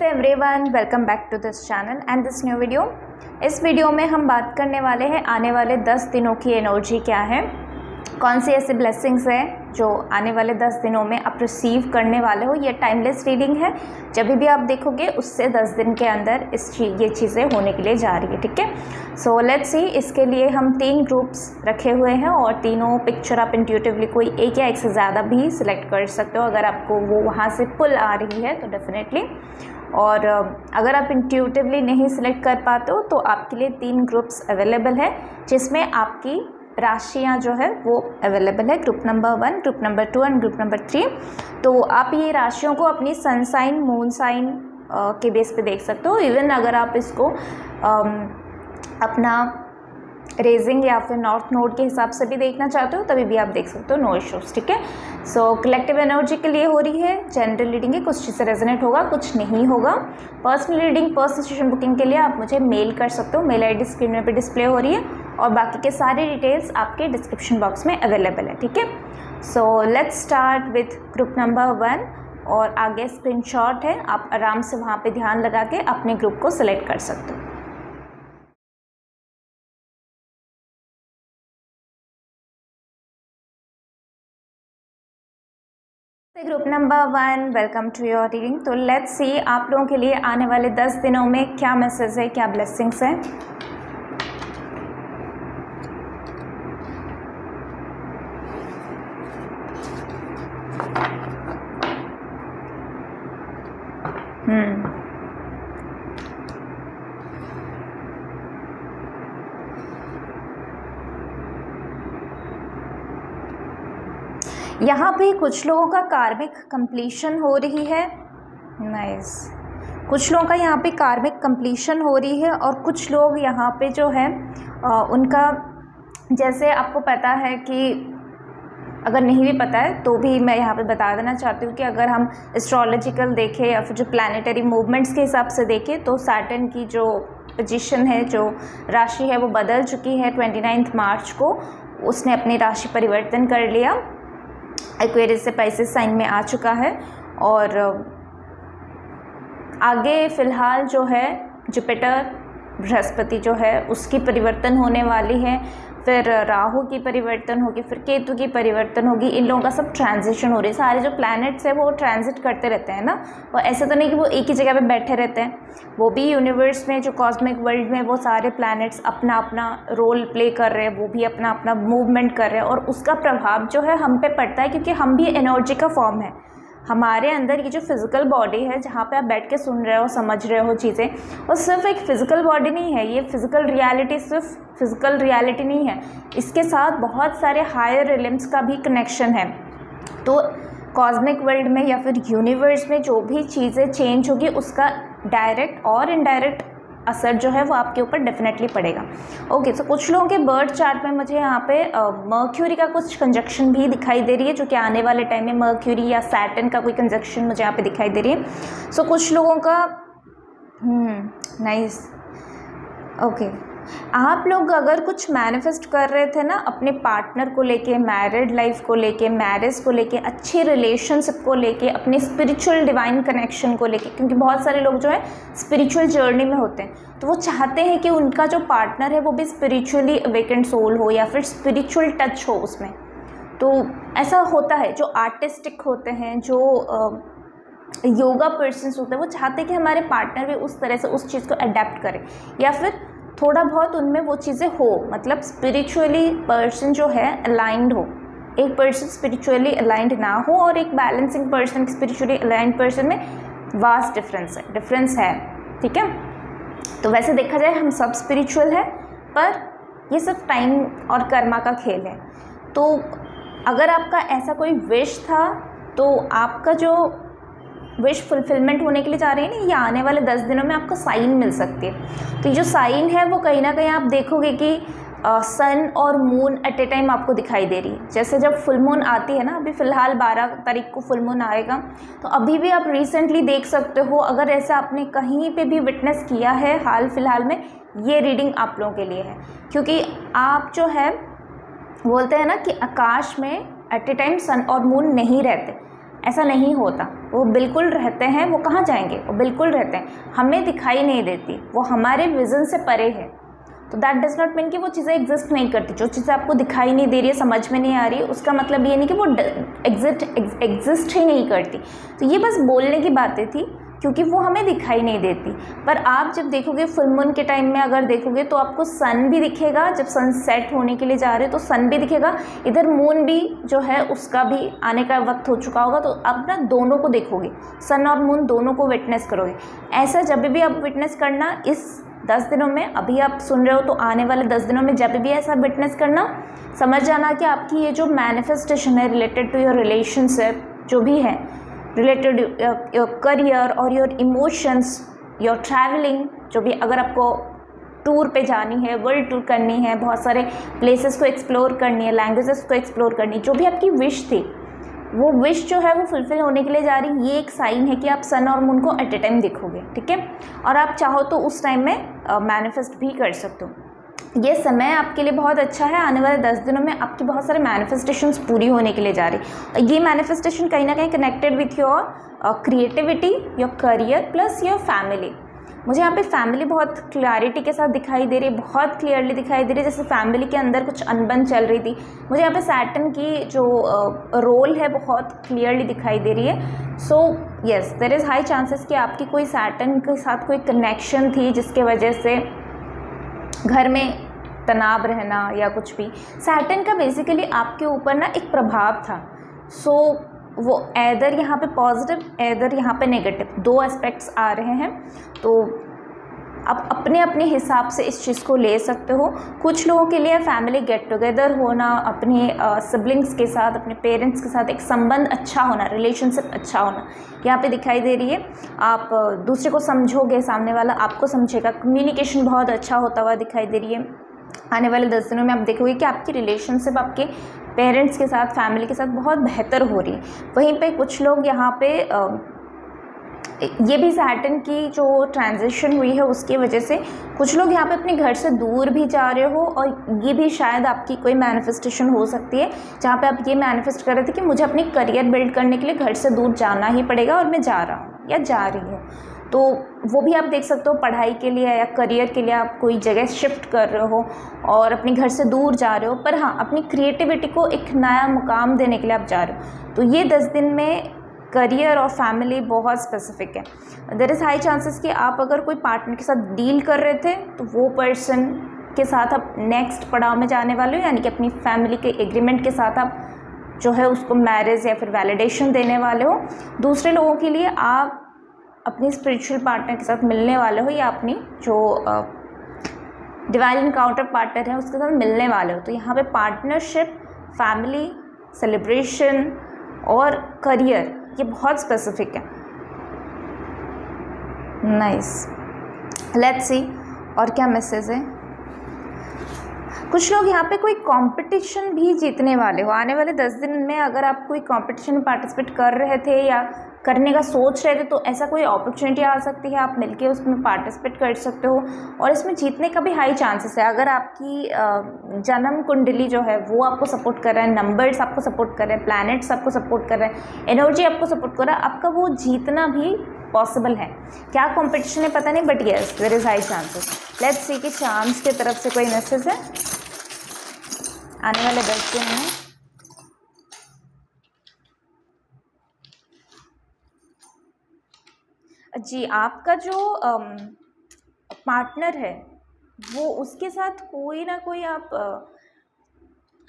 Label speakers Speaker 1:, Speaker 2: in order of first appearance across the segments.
Speaker 1: नमस्ते everyone, welcome back to this channel and this new video. इस video में हम बात करने वाले हैं आने वाले 10 दिनों की एनर्जी क्या है, कौन सी ऐसी ब्लेसिंग्स है जो आने वाले 10 दिनों में आप रिसीव करने वाले हो। ये टाइमलेस रीडिंग है, जब भी आप देखोगे उससे 10 दिन के अंदर ये चीज़ें होने के लिए जा रही है। ठीक है, सो लेट्स सी। इसके लिए हम 3 ग्रुप्स रखे हुए हैं और तीनों पिक्चर आप इंट्यूटिवली कोई एक या एक से ज़्यादा भी सिलेक्ट कर सकते हो अगर आपको वो वहाँ से पुल आ रही है तो डेफिनेटली। और अगर आप इंट्यूटिवली नहीं सिलेक्ट कर पाते हो तो आपके लिए 3 ग्रुप्स अवेलेबल है जिसमें आपकी राशियाँ जो है वो अवेलेबल है। Group number 1, group number 2 and group number 3। तो आप ये राशियों को अपनी सन साइन, मून साइन के बेस पे देख सकते हो। इवन अगर आप इसको अपना रेजिंग या फिर नॉर्थ नोड के हिसाब से भी देखना चाहते हो तभी भी आप देख सकते हो, नो इश्यूज़। ठीक है, सो कलेक्टिव एनर्जी के लिए हो रही है, जनरल रीडिंग है, कुछ चीज़ से रेजोनेट होगा, कुछ नहीं होगा। Personal reading, personal session booking के लिए आप मुझे मेल कर सकते हो, मेल आईडी स्क्रीन में भी डिस्प्ले हो रही है और बाकी के सारे डिटेल्स आपके डिस्क्रिप्शन बॉक्स में अवेलेबल है। ठीक है, so let's start with group number 1 और आगे स्क्रीनशॉट है, आप आराम से वहाँ पे ध्यान लगा के अपने ग्रुप को सिलेक्ट कर सकते हो। Group number 1, welcome to your reading. तो लेट्स सी आप लोगों के लिए आने वाले 10 दिनों में क्या मैसेज है, क्या ब्लेसिंग्स है। यहाँ पे कुछ लोगों का कार्मिक कंप्लीशन हो रही है। नाइस, कुछ लोगों का यहाँ पे कार्मिक कंप्लीशन हो रही है और कुछ लोग यहाँ पे जो है उनका, जैसे आपको पता है कि अगर नहीं भी पता है तो भी मैं यहाँ पे बता देना चाहती हूँ कि अगर हम एस्ट्रोलॉजिकल देखें या फिर जो प्लानिटरी मूवमेंट्स के हिसाब से देखें तो सैटर्न की जो पोजीशन है, जो राशि है वो बदल चुकी है। 29 मार्च को उसने अपनी राशि परिवर्तन कर लिया, एक्वेरियस से पाइसेस साइन में आ चुका है। और आगे फ़िलहाल जो है जुपिटर, बृहस्पति जो है उसकी परिवर्तन होने वाली है, फिर राहु की परिवर्तन होगी, फिर केतु की परिवर्तन होगी। इन लोगों का सब ट्रांजिशन हो रही है। सारे जो प्लैनेट्स है वो ट्रांजिट करते रहते हैं ना, वो ऐसे तो नहीं कि वो एक ही जगह पे बैठे रहते हैं। वो भी यूनिवर्स में, जो कॉस्मिक वर्ल्ड में, वो सारे प्लैनेट्स अपना अपना रोल प्ले कर रहे हैं, वो भी अपना अपना मूवमेंट कर रहे हैं और उसका प्रभाव जो है हम पे पड़ता है क्योंकि हम भी एनर्जी का फॉर्म है। हमारे अंदर ये जो फिज़िकल बॉडी है जहाँ पे आप बैठ के सुन रहे हो, समझ रहे हो चीज़ें, वो सिर्फ एक फ़िज़िकल बॉडी नहीं है। ये फिज़िकल रियलिटी सिर्फ फिज़िकल रियलिटी नहीं है, इसके साथ बहुत सारे हायर रिलिम्स का भी कनेक्शन है। तो कॉस्मिक वर्ल्ड में या फिर यूनिवर्स में जो भी चीज़ें चेंज होगी उसका डायरेक्ट और इनडायरेक्ट असर जो है वो आपके ऊपर डेफिनेटली पड़ेगा। ओके, तो कुछ लोगों के बर्थ चार्ट में मुझे यहाँ पे मर्क्यूरी का कुछ कंजक्शन भी दिखाई दे रही है, जो कि आने वाले टाइम में मर्क्यूरी या सैटर्न का कोई कंजक्शन मुझे यहाँ पे दिखाई दे रही है। सो कुछ लोगों का नाइस। ओके, आप लोग अगर कुछ मैनिफेस्ट कर रहे थे ना अपने पार्टनर को लेके, मैरिड लाइफ को लेके, मैरिज को लेके, अच्छे रिलेशनशिप को लेके, अपने स्पिरिचुअल डिवाइन कनेक्शन को लेके, क्योंकि बहुत सारे लोग जो है स्पिरिचुअल जर्नी में होते हैं तो वो चाहते हैं कि उनका जो पार्टनर है वो भी स्पिरिचुअली अवेकेंड सोल हो या फिर स्पिरिचुअल टच हो उसमें। तो ऐसा होता है, जो आर्टिस्टिक होते हैं, जो योगा पर्सन्स होते हैं, वो चाहते हैं कि हमारे पार्टनर भी उस तरह से उस चीज़ को अडेप्ट करें या फिर थोड़ा बहुत उनमें वो चीज़ें हो, मतलब स्पिरिचुअली पर्सन जो है अलाइंड हो। एक पर्सन स्पिरिचुअली अलाइंड ना हो और एक balancing person, spiritually aligned person में वास्ट डिफरेंस है। ठीक है, तो वैसे देखा जाए हम सब स्पिरिचुअल है, पर ये सिर्फ टाइम और कर्मा का खेल है। तो अगर आपका ऐसा कोई विश था तो आपका जो विश फुलफिलमेंट होने के लिए जा रही है ना, ये आने वाले 10 दिनों में आपको साइन मिल सकती है। तो ये जो साइन है वो कहीं ना कहीं आप देखोगे कि सन और मून एट ए टाइम आपको दिखाई दे रही है। जैसे जब फुल मून आती है ना, अभी फ़िलहाल 12 तारीख को फुल मून आएगा, तो अभी भी आप रिसेंटली देख सकते हो। अगर ऐसा आपने कहीं पे भी विटनेस किया है हाल फिलहाल में, ये रीडिंग आप लोगों के लिए है, क्योंकि आप जो है बोलते हैं ना कि आकाश में एट ए टाइम सन और मून नहीं रहते। ऐसा नहीं होता, वो बिल्कुल रहते हैं। वो कहाँ जाएंगे? वो बिल्कुल रहते हैं, हमें दिखाई नहीं देती, वो हमारे विज़न से परे है। तो दैट डज नॉट मीन कि वो चीज़ें एग्जिस्ट नहीं करती। जो चीज़ें आपको दिखाई नहीं दे रही है, समझ में नहीं आ रही है, उसका मतलब ये नहीं कि वो एग्जिस्ट ही नहीं करती। तो ये बस बोलने की बातें थी, क्योंकि वो हमें दिखाई नहीं देती। पर आप जब देखोगे फुल मून के टाइम में, अगर देखोगे तो आपको सन भी दिखेगा। जब सन सेट होने के लिए जा रहे हो तो सन भी दिखेगा, इधर मून भी जो है उसका भी आने का वक्त हो चुका होगा। तो आप ना दोनों को देखोगे, सन और मून दोनों को विटनेस करोगे। ऐसा जब भी आप विटनेस करना इस 10 दिनों में, अभी आप सुन रहे हो तो आने वाले 10 दिनों में जब भी ऐसा विटनेस करना, समझ जाना कि आपकी ये जो मैनिफेस्टेशन है रिलेटेड टू योर रिलेशनशिप, जो भी है रिलेटेड योर करियर और योर इमोशंस, योर ट्रैवलिंग, जो भी, अगर आपको टूर पे जानी है, वर्ल्ड टूर करनी है, बहुत सारे प्लेसेस को एक्सप्लोर करनी है, लैंग्वेजेस को एक्सप्लोर करनी है, जो भी आपकी विश थी, वो विश जो है वो फुलफिल होने के लिए जा रही। ये एक साइन है कि आप सन और मून को एट ए टाइम देखोगे, ठीक है। और आप चाहो तो उस टाइम में मैनिफेस्ट भी कर सकते हो। ये समय आपके लिए बहुत अच्छा है। आने वाले 10 दिनों में आपकी बहुत सारे मैनिफेस्टेशंस पूरी होने के लिए जा रही। ये मैनिफेस्टेशन कहीं ना कहीं connected with your creativity, your career plus your family. मुझे यहाँ पे फैमिली बहुत क्लैरिटी के साथ दिखाई दे रही है, बहुत क्लियरली दिखाई दे रही है, जैसे फैमिली के अंदर कुछ अनबन चल रही थी। मुझे यहाँ पे सैटर्न की जो रोल है बहुत क्लियरली दिखाई दे रही है। So yes, there is high chances कि आपकी कोई सैटर्न के साथ कोई कनेक्शन थी, जिसके वजह से घर में तनाव रहना या कुछ भी। सैटर्न का बेसिकली आपके ऊपर ना एक प्रभाव था। सो वो एदर यहाँ पे पॉजिटिव, एदर यहाँ पे नेगेटिव, दो एस्पेक्ट्स आ रहे हैं। तो आप अपने अपने हिसाब से इस चीज़ को ले सकते हो। कुछ लोगों के लिए फैमिली गेट टुगेदर होना, अपने सिबलिंग्स के साथ, अपने पेरेंट्स के साथ एक संबंध अच्छा होना, रिलेशनशिप अच्छा होना यहाँ पे दिखाई दे रही है। आप दूसरे को समझोगे, सामने वाला आपको समझेगा, कम्युनिकेशन बहुत अच्छा होता हुआ दिखाई दे रही है। आने वाले 10 दिनों में आप देखोगे कि आपकी रिलेशनशिप आपके पेरेंट्स के साथ, फैमिली के साथ बहुत बेहतर हो रही है। वहीं पे कुछ लोग यहाँ पे ये भी सैटर्न की जो ट्रांजिशन हुई है उसकी वजह से कुछ लोग यहाँ पे अपने घर से दूर भी जा रहे हो, और ये भी शायद आपकी कोई मैनिफेस्टेशन हो सकती है जहाँ पे आप ये मैनिफेस्ट कर रहे थे कि मुझे अपनी करियर बिल्ड करने के लिए घर से दूर जाना ही पड़ेगा और मैं जा रहा हूँ या जा रही हूँ। तो वो भी आप देख सकते हो, पढ़ाई के लिए या करियर के लिए आप कोई जगह शिफ्ट कर रहे हो और अपने घर से दूर जा रहे हो, पर हाँ अपनी क्रिएटिविटी को एक नया मुकाम देने के लिए आप जा रहे हो। तो ये 10 दिन में करियर और फैमिली बहुत स्पेसिफिक है। देयर इज़ हाई चांसेस कि आप अगर कोई पार्टनर के साथ डील कर रहे थे तो वो पर्सन के साथ आप नेक्स्ट पड़ाव में जाने वाले हो, यानी कि अपनी फैमिली के एग्रीमेंट के साथ आप जो है उसको मैरिज या फिर वैलिडेशन देने वाले हो। दूसरे लोगों के लिए आप अपनी स्पिरिचुअल पार्टनर के साथ मिलने वाले हो, या अपनी जो डिवाइन काउंटर पार्टनर है उसके साथ मिलने वाले हो। तो यहाँ पे पार्टनरशिप, फैमिली, सेलिब्रेशन और करियर, ये बहुत स्पेसिफिक है। नाइस, लेट्स सी और क्या मैसेज है। कुछ लोग यहाँ पे कोई कंपटीशन भी जीतने वाले हो। आने वाले 10 दिन में अगर आप कोई कंपटीशन में पार्टिसिपेट कर रहे थे या करने का सोच रहे थे तो ऐसा कोई अपॉर्चुनिटी आ सकती है, आप मिलके उसमें पार्टिसिपेट कर सकते हो और इसमें जीतने का भी हाई चांसेस है। अगर आपकी जन्म कुंडली जो है वो आपको सपोर्ट कर रहा है, नंबर्स आपको सपोर्ट कर रहे हैं, प्लैनेट्स आपको सपोर्ट कर रहे हैं, एनर्जी आपको सपोर्ट कर रहा है, आपका वो जीतना भी पॉसिबल है। क्या कंपटीशन है पता नहीं, but yes there is high chances. Let's see कि चांस की तरफ से कोई मैसेज है आने वाले 10 दिन में। जी, आपका जो पार्टनर है वो, उसके साथ कोई ना कोई आप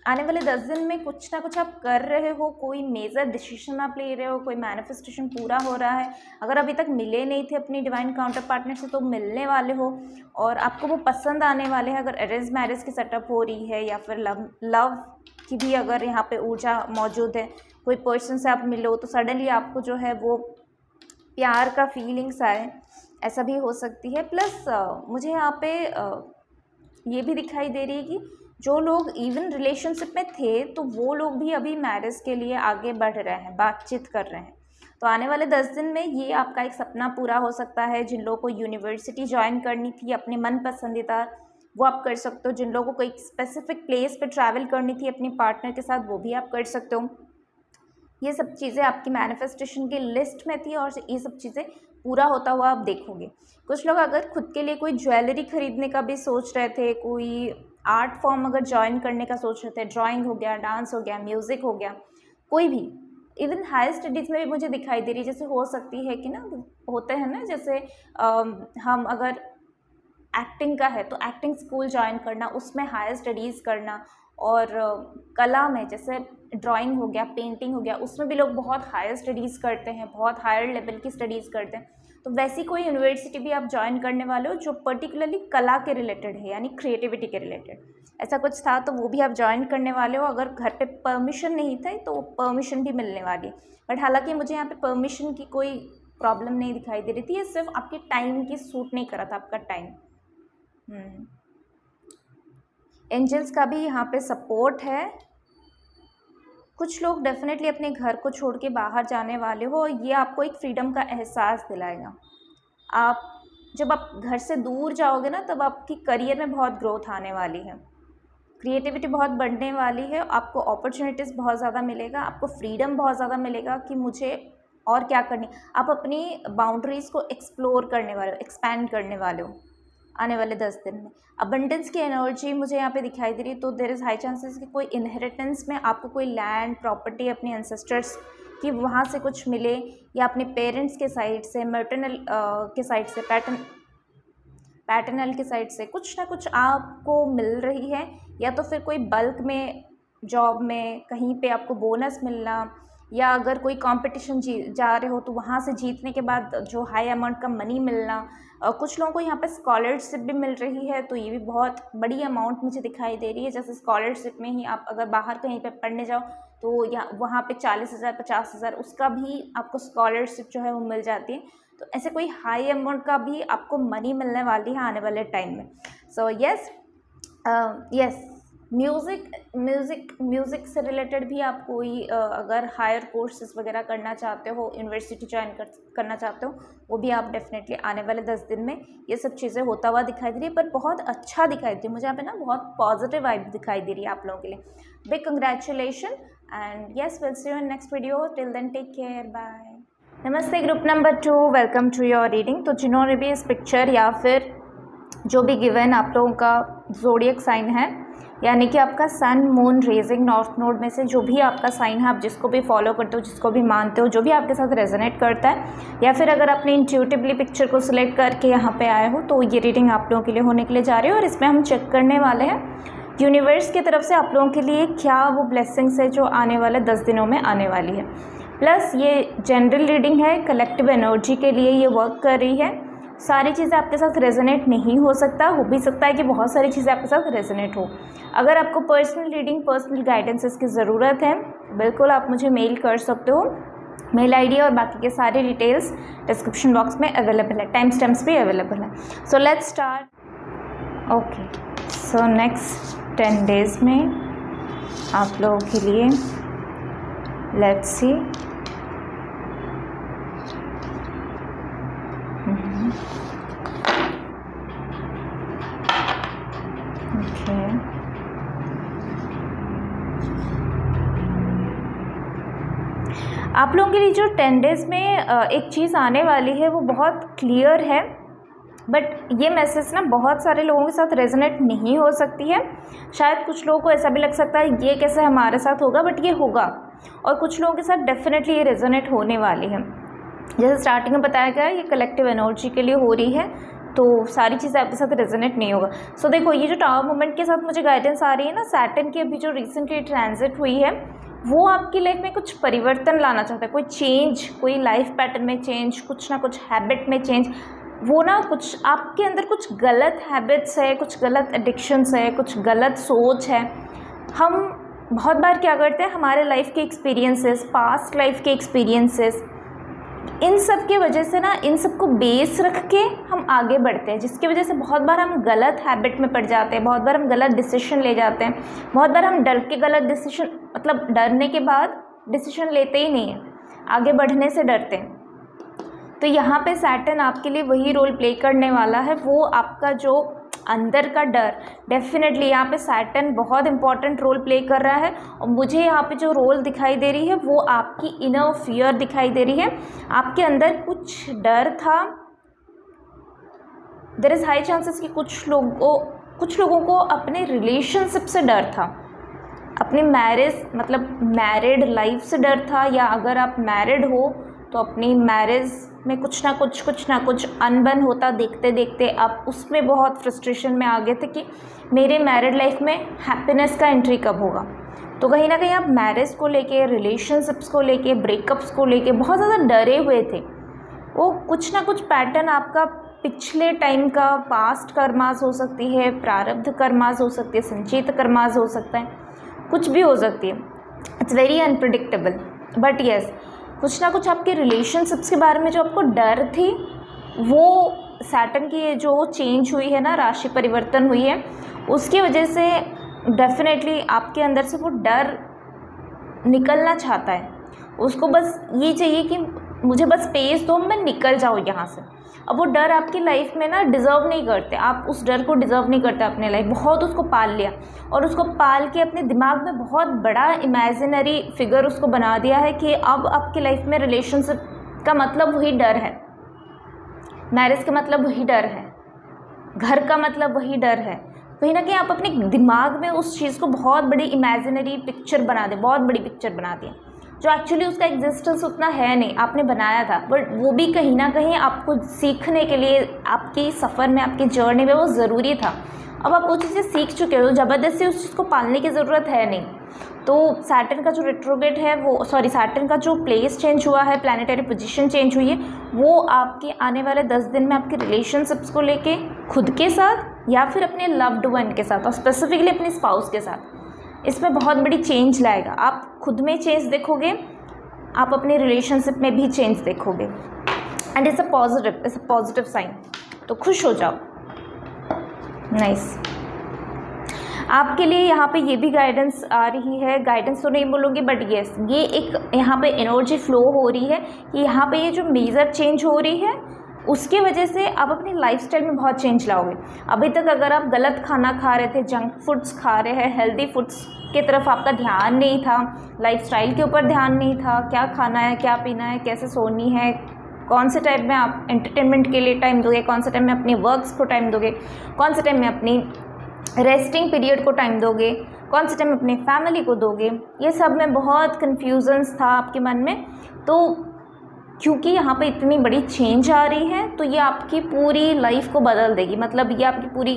Speaker 1: आने वाले 10 दिन में कुछ ना कुछ आप कर रहे हो, कोई मेजर डिसीजन आप ले रहे हो, कोई मैनिफेस्टेशन पूरा हो रहा है। अगर अभी तक मिले नहीं थे अपनी डिवाइन काउंटर पार्टनर से तो मिलने वाले हो और आपको वो पसंद आने वाले हैं। अगर अरेंज मैरिज की सेटअप हो रही है या फिर लव की भी अगर यहाँ पे ऊर्जा मौजूद है, कोई पर्सन से आप मिलो तो सडनली आपको जो है वो प्यार का फीलिंग्स आए, ऐसा भी हो सकती है। प्लस मुझे यहाँ पे ये भी दिखाई दे रही है कि जो लोग इवन रिलेशनशिप में थे तो वो लोग भी अभी मैरिज के लिए आगे बढ़ रहे हैं, बातचीत कर रहे हैं। तो आने वाले 10 दिन में ये आपका एक सपना पूरा हो सकता है। जिन लोगों को यूनिवर्सिटी ज्वाइन करनी थी अपने मन पसंदीदा, वो आप कर सकते हो। जिन लोगों को एक स्पेसिफिक प्लेस पे ट्रैवल करनी थी अपने पार्टनर के साथ, वो भी आप कर सकते हो। ये सब चीज़ें आपकी मैनिफेस्टेशन की लिस्ट में थी और ये सब चीज़ें पूरा होता हुआ आप देखोगे। कुछ लोग अगर खुद के लिए कोई ज्वेलरी खरीदने का भी सोच रहे थे, कोई आर्ट फॉर्म अगर ज्वाइन करने का सोच रहे थे, ड्राइंग हो गया, डांस हो गया, म्यूज़िक हो गया, कोई भी, इवन हायर स्टडीज़ में भी मुझे दिखाई दे रही है। जैसे हो सकती है कि ना, होते हैं ना, जैसे हम अगर एक्टिंग का है तो एक्टिंग स्कूल ज्वाइन करना, उसमें हायर स्टडीज़ करना, और कला में जैसे ड्राइंग हो गया, पेंटिंग हो गया, उसमें भी लोग बहुत हायर स्टडीज़ करते हैं, बहुत हायर लेवल की स्टडीज़ करते हैं। तो वैसी कोई यूनिवर्सिटी भी आप ज्वाइन करने वाले हो जो पर्टिकुलरली कला के रिलेटेड है, यानी क्रिएटिविटी के रिलेटेड, ऐसा कुछ था, तो वो भी आप ज्वाइन करने वाले हो। अगर घर पे परमिशन नहीं था तो परमिशन भी मिलने वाली है। बट हालांकि मुझे यहाँ पे परमिशन की कोई प्रॉब्लम नहीं दिखाई दे रही थी, ये सिर्फ आपके टाइम की सूट नहीं करा था, आपका टाइम। एंजल्स का भी यहाँ पे सपोर्ट है। कुछ लोग डेफिनेटली अपने घर को छोड़ के बाहर जाने वाले हो, ये आपको एक फ्रीडम का एहसास दिलाएगा। आप जब आप घर से दूर जाओगे ना, तब आपकी करियर में बहुत ग्रोथ आने वाली है, क्रिएटिविटी बहुत बढ़ने वाली है, आपको अपॉर्चुनिटीज़ बहुत ज़्यादा मिलेगा, आपको फ्रीडम बहुत ज़्यादा मिलेगा कि मुझे और क्या करनी। आप अपनी बाउंड्रीज़ को एक्सप्लोर करने वाले हो, एक्सपैंड करने वाले हो आने वाले 10 दिन में। अबंडेंस की एनर्जी मुझे यहाँ पे दिखाई दे रही है, तो देयर इज़ हाई चांसेस कि कोई इनहेरिटेंस में आपको कोई लैंड प्रॉपर्टी अपने एंसेस्टर्स कि वहाँ से कुछ मिले, या अपने पेरेंट्स के साइड से, मैटरनल के साइड से, पैटर्नल के साइड से कुछ ना कुछ आपको मिल रही है, या तो फिर कोई बल्क में जॉब में कहीं पे आपको बोनस मिलना, या अगर कोई कंपटीशन जा रहे हो तो वहाँ से जीतने के बाद जो हाई अमाउंट का मनी मिलना। कुछ लोगों को यहाँ पे स्कॉलरशिप भी मिल रही है, तो ये भी बहुत बड़ी अमाउंट मुझे दिखाई दे रही है। जैसे स्कॉलरशिप में ही आप अगर बाहर कहीं पे पढ़ने जाओ तो यहाँ वहाँ पे 40,000 50,000 उसका भी आपको स्कॉलरशिप जो है वो मिल जाती है। तो ऐसे कोई हाई अमाउंट का भी आपको मनी मिलने वाली है आने वाले टाइम में। सो यस, म्यूज़िक से रिलेटेड भी आप कोई अगर हायर कोर्सेज वगैरह करना चाहते हो, यूनिवर्सिटी ज्वाइन करना चाहते हो, वो भी आप डेफिनेटली आने वाले 10 दिन में ये सब चीज़ें होता हुआ दिखाई दे रही है। पर बहुत अच्छा दिखाई दे रही है मुझे यहाँ पे ना, बहुत पॉजिटिव वाइब दिखाई दे रही है आप लोगों के लिए। Big congratulation and yes, will see you in next video. Till then take care, bye. नमस्ते group number 2, welcome to your reading. तो जिन्होंने भी इस पिक्चर या फिर जो भी गिवन आप लोगों का ज़ोडिएक साइन है, यानी कि आपका sun moon rising north node में से जो भी आपका साइन है, आप जिसको भी फॉलो करते हो, जिसको भी मानते हो, जो भी आपके साथ रेजोनेट करता है, या फिर अगर आपने इंट्यूटिवली पिक्चर को सिलेक्ट करके यहाँ पे आए हो, तो ये रीडिंग आप लोगों के लिए होने के लिए जा रही है। और इसमें हम चेक करने वाले हैं यूनिवर्स की तरफ से आप लोगों के लिए क्या वो ब्लेसिंग्स है जो आने वाले 10 दिनों में आने वाली है। प्लस ये जनरल रीडिंग है, कलेक्टिव एनर्जी के लिए ये वर्क कर रही है। सारी चीज़ें आपके साथ रेजोनेट नहीं हो सकता, हो भी सकता है कि बहुत सारी चीज़ें आपके साथ रेजोनेट हो। अगर आपको पर्सनल रीडिंग, पर्सनल गाइडेंसेस की ज़रूरत है, बिल्कुल आप मुझे मेल कर सकते हो। मेल आईडी और बाकी के सारे डिटेल्स डिस्क्रिप्शन बॉक्स में अवेलेबल है, टाइम स्टैम्प्स भी अवेलेबल है। So let's start. Okay, so next 10 days में आप लोगों के लिए लेट्स सी। आप लोगों के लिए जो 10 डेज़ में एक चीज़ आने वाली है वो बहुत क्लियर है, बट ये मैसेज ना बहुत सारे लोगों के साथ रेजोनेट नहीं हो सकती है। शायद कुछ लोगों को ऐसा भी लग सकता है ये कैसे हमारे साथ होगा, बट ये होगा। और कुछ लोगों के साथ डेफिनेटली ये रेजोनेट होने वाली है। जैसे स्टार्टिंग में बताया गया, ये कलेक्टिव एनर्जी के लिए हो रही है, तो सारी चीज़ें आपके साथ रेजोनेट नहीं होगा। सो देखो, ये जो टावर मोमेंट के साथ मुझे गाइडेंस आ रही है ना, सैटर्न की अभी जो रिसेंटली ट्रांजिट हुई है, वो आपकी लाइफ में कुछ परिवर्तन लाना चाहता है, कोई चेंज, कोई लाइफ पैटर्न में चेंज, कुछ ना कुछ हैबिट में चेंज। वो ना कुछ आपके अंदर कुछ गलत हैबिट्स है, कुछ गलत एडिक्शंस है, कुछ गलत सोच है। हम बहुत बार क्या करते हैं, हमारे लाइफ के एक्सपीरियंसेस, पास्ट लाइफ के एक्सपीरियंसेस, इन सब के वजह से ना, इन सब को बेस रख के हम आगे बढ़ते हैं, जिसकी वजह से बहुत बार हम गलत हैबिट में पड़ जाते हैं, बहुत बार हम गलत डिसीजन ले जाते हैं, बहुत बार हम डर के गलत डिसीजन, मतलब डरने के बाद डिसीजन लेते ही नहीं हैं, आगे बढ़ने से डरते हैं। तो यहाँ पे सैटर्न आपके लिए वही रोल प्ले करने वाला है। वो आपका जो अंदर का डर, डेफिनेटली यहाँ पे सैटर्न बहुत इंपॉर्टेंट रोल प्ले कर रहा है। और मुझे यहाँ पे जो रोल दिखाई दे रही है वो आपकी इनर फियर दिखाई दे रही है। आपके अंदर कुछ डर था। देयर इज़ हाई चांसेस कि कुछ लोगों को अपने रिलेशनशिप से डर था, अपनी मैरिज मतलब मैरिड लाइफ से डर था, या अगर आप मैरिड हो तो अपनी मैरिज में कुछ ना कुछ अनबन होता देखते देखते आप उसमें बहुत फ्रस्ट्रेशन में आ गए थे कि मेरे मैरिड लाइफ में हैप्पीनेस का एंट्री कब होगा। तो कहीं ना कहीं आप मैरिज को लेके, रिलेशनशिप्स को लेके, ब्रेकअप्स को लेके बहुत ज़्यादा डरे हुए थे। वो कुछ ना कुछ पैटर्न आपका पिछले टाइम का, पास्ट कर्मास हो सकती है, प्रारब्ध कर्मास हो सकती है, संचित कर्मास हो सकता है, कुछ भी हो सकती है। It's very unpredictable, but yes कुछ ना कुछ आपके रिलेशनशिप्स के बारे में जो आपको डर थी, वो सैटर्न की जो चेंज हुई है ना, राशि परिवर्तन हुई है, उसकी वजह से डेफिनेटली आपके अंदर से वो डर निकलना चाहता है। उसको बस ये चाहिए कि मुझे बस स्पेस दो, मैं निकल जाऊँ यहाँ से। अब वो डर आपकी लाइफ में ना डिज़र्व नहीं करते, आप उस डर को डिज़र्व नहीं करते अपने लाइफ। बहुत उसको पाल लिया और उसको पाल के अपने दिमाग में बहुत बड़ा इमेजिनरी फिगर उसको बना दिया है कि अब आपकी लाइफ में रिलेशनशिप का मतलब वही डर है, मैरिज का मतलब वही डर है, घर का मतलब वही डर है। कहीं ना कहीं आप अपने दिमाग में उस चीज़ को बहुत बड़ी इमेजिनरी पिक्चर बना दें, बहुत बड़ी पिक्चर बना दें, जो एक्चुअली उसका एग्जिस्टेंस उतना है नहीं, आपने बनाया था, बट वो भी कहीं ना कहीं आपको सीखने के लिए, आपकी सफ़र में, आपकी जर्नी में वो ज़रूरी था। अब आप वो चीज़ें सीख चुके हो, ज़बरदस्ती उस चीज़ को पालने की ज़रूरत है नहीं। तो सैटर्न का जो रेट्रोग्रेड है वो, सैटर्न का जो प्लेस चेंज हुआ है, प्लैनेटरी पोजीशन चेंज हुई है, वो आपके आने वाले 10 दिन में आपके रिलेशनशिप्स को लेके, खुद के साथ या फिर अपने लव्ड वन के साथ, और स्पेसिफिकली अपने स्पाउस के साथ, इसमें बहुत बड़ी चेंज लाएगा। आप खुद में चेंज देखोगे, आप अपने रिलेशनशिप में भी चेंज देखोगे, and it's a positive sign. तो खुश हो जाओ। नाइस। आपके लिए यहाँ पे ये भी गाइडेंस आ रही है, गाइडेंस तो नहीं बोलूँगी, बट येस ये एक यहाँ पे एनर्जी फ्लो हो रही है कि यहाँ पे ये जो मेजर चेंज हो रही है उसकी वजह से आप अपनी लाइफस्टाइल में बहुत चेंज लाओगे। अभी तक अगर आप गलत खाना खा रहे थे, जंक फूड्स खा रहे हैं, हेल्दी फूड्स की तरफ आपका ध्यान नहीं था, लाइफस्टाइल के ऊपर ध्यान नहीं था, क्या खाना है, क्या पीना है, कैसे सोनी है, कौन से टाइम में आप एंटरटेनमेंट के लिए टाइम दोगे, कौन से टाइम में अपनी वर्क्स को टाइम दोगे, कौन से टाइम में अपनी रेस्टिंग पीरियड को टाइम दोगे, कौन से टाइम अपनी फैमिली को दोगे, ये सब में बहुत कन्फ्यूजन्स था आपके मन में। तो क्योंकि यहाँ पे इतनी बड़ी चेंज आ रही है तो ये आपकी पूरी लाइफ को बदल देगी, मतलब ये आपकी पूरी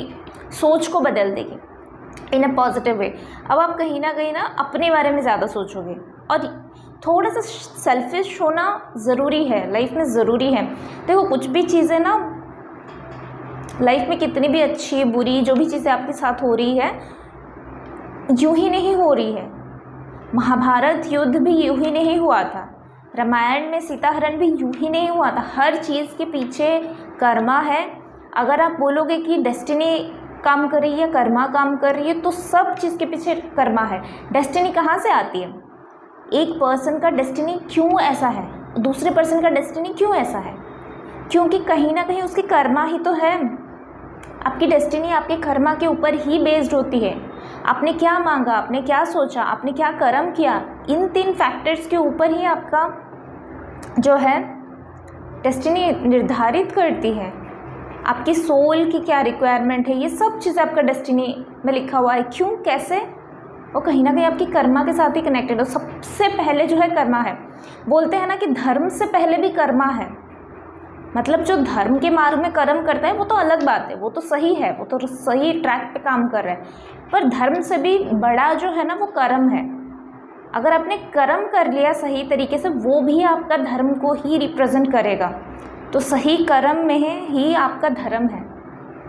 Speaker 1: सोच को बदल देगी इन अ पॉजिटिव वे। अब आप कहीं ना अपने बारे में ज़्यादा सोचोगे, और थोड़ा सा सेल्फिश होना ज़रूरी है, लाइफ में ज़रूरी है। देखो कुछ भी चीज़ें ना लाइफ में, कितनी भी अच्छी बुरी जो भी चीज़ें आपके साथ हो रही है, यूँ ही नहीं हो रही है। महाभारत युद्ध भी यूँ ही नहीं हुआ था, रामायण में सीताहरण भी यूँ ही नहीं हुआ था। हर चीज़ के पीछे कर्मा है। अगर आप बोलोगे कि डेस्टिनी काम कर रही है, कर्मा काम कर रही है, तो सब चीज़ के पीछे कर्मा है। डेस्टिनी कहाँ से आती है? एक पर्सन का डेस्टिनी क्यों ऐसा है, दूसरे पर्सन का डेस्टिनी क्यों ऐसा है? क्योंकि कहीं ना कहीं उसकी कर्मा ही तो है। आपकी डेस्टिनी आपके कर्मा के ऊपर ही बेस्ड होती है। आपने क्या मांगा, आपने क्या सोचा, आपने क्या कर्म किया, इन 3 फैक्टर्स के ऊपर ही आपका जो है डेस्टिनी निर्धारित करती है। आपकी सोल की क्या रिक्वायरमेंट है, ये सब चीज़ें आपका डेस्टिनी में लिखा हुआ है। क्यों, कैसे? वो कहीं ना कहीं आपकी कर्मा के साथ ही कनेक्टेड है। सबसे पहले जो है कर्मा है। बोलते हैं ना कि धर्म से पहले भी कर्मा है, मतलब जो धर्म के मार्ग में कर्म करता है वो तो अलग बात है, वो तो सही है, वो तो सही ट्रैक पे काम कर रहा है, पर धर्म से भी बड़ा जो है ना वो कर्म है। अगर आपने कर्म कर लिया सही तरीके से, वो भी आपका धर्म को ही रिप्रेजेंट करेगा। तो सही कर्म में ही आपका धर्म है।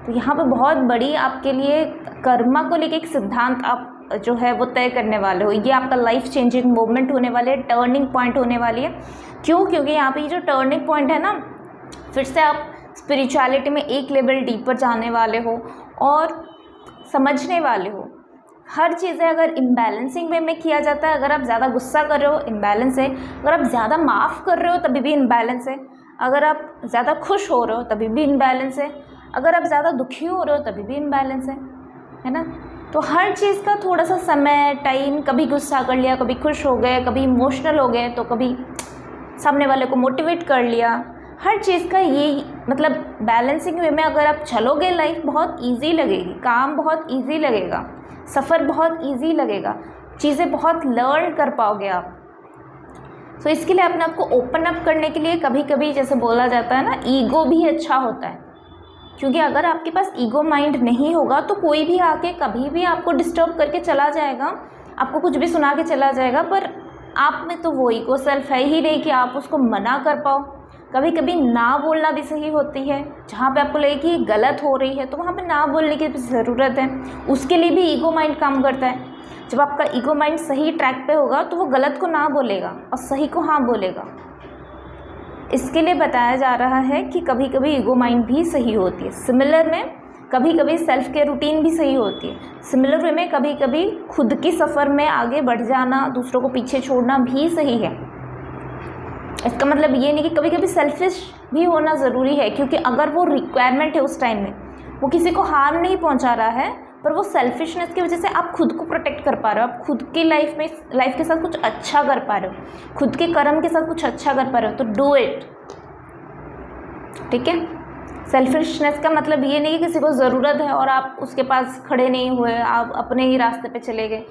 Speaker 1: तो यहाँ पे बहुत बड़ी आपके लिए कर्मा को लेके एक सिद्धांत आप जो है वो तय करने वाले हो। ये आपका लाइफ चेंजिंग मोमेंट होने वाले है, टर्निंग पॉइंट होने वाली है। क्यों? क्योंकि यहाँ पे ये जो टर्निंग पॉइंट है ना, फिर से आप स्पिरिचुअलिटी में एक लेवल डीपर जाने वाले हो और समझने वाले हो। हर चीज़ें अगर इम्बैलेंसिंग वे में किया जाता है, अगर आप ज़्यादा गुस्सा कर रहे हो इम्बैलेंस है, अगर आप ज़्यादा माफ़ कर रहे हो तभी भी इम्बैलेंस है, अगर आप ज़्यादा खुश हो रहे हो तभी भी इम्बैलेंस है, अगर आप ज़्यादा दुखी हो रहे हो तभी भी इम्बैलेंस है ना। तो हर चीज़ का थोड़ा सा समय, टाइम, कभी गुस्सा कर लिया, कभी खुश हो गए, कभी इमोशनल हो गए, तो कभी सामने वाले को मोटिवेट कर लिया। हर चीज़ का ये मतलब बैलेंसिंग वे में अगर आप चलोगे लाइफ बहुत इजी लगेगी, काम बहुत इजी लगेगा, सफ़र बहुत इजी लगेगा, चीज़ें बहुत लर्न कर पाओगे आप। तो इसके लिए अपने आप को ओपन अप करने के लिए कभी कभी जैसे बोला जाता है ना, ईगो भी अच्छा होता है। क्योंकि अगर आपके पास ईगो माइंड नहीं होगा तो कोई भी आके कभी भी आपको डिस्टर्ब करके चला जाएगा, आपको कुछ भी सुना के चला जाएगा, पर आप में तो वो ईगो सेल्फ है ही नहीं कि आप उसको मना कर पाओ। कभी कभी ना बोलना भी सही होती है, जहाँ पे आपको लगे कि गलत हो रही है तो वहाँ पे ना बोलने की भी ज़रूरत है, उसके लिए भी ईगो माइंड काम करता है। जब आपका ईगो माइंड सही ट्रैक पे होगा तो वो गलत को ना बोलेगा और सही को हाँ बोलेगा। इसके लिए बताया जा रहा है कि कभी कभी ईगो माइंड भी सही होती है। सिमिलर में कभी कभी सेल्फ केयर रूटीन भी सही होती है। सिमिलर वे में कभी कभी खुद की सफ़र में आगे बढ़ जाना, दूसरों को पीछे छोड़ना भी सही है। इसका मतलब ये नहीं कि कभी कभी सेल्फिश भी होना ज़रूरी है, क्योंकि अगर वो रिक्वायरमेंट है उस टाइम में, वो किसी को हार्म नहीं पहुंचा रहा है, पर वो सेल्फिशनेस की वजह से आप खुद को प्रोटेक्ट कर पा रहे हो, आप खुद की लाइफ के साथ कुछ अच्छा कर पा रहे हो, खुद के कर्म के साथ कुछ अच्छा कर पा रहे हो, तो डू इट। ठीक है। सेल्फिशनेस का मतलब ये नहीं कि किसी को ज़रूरत है और आप उसके पास खड़े नहीं हुए, आप अपने ही रास्ते पे चले गए,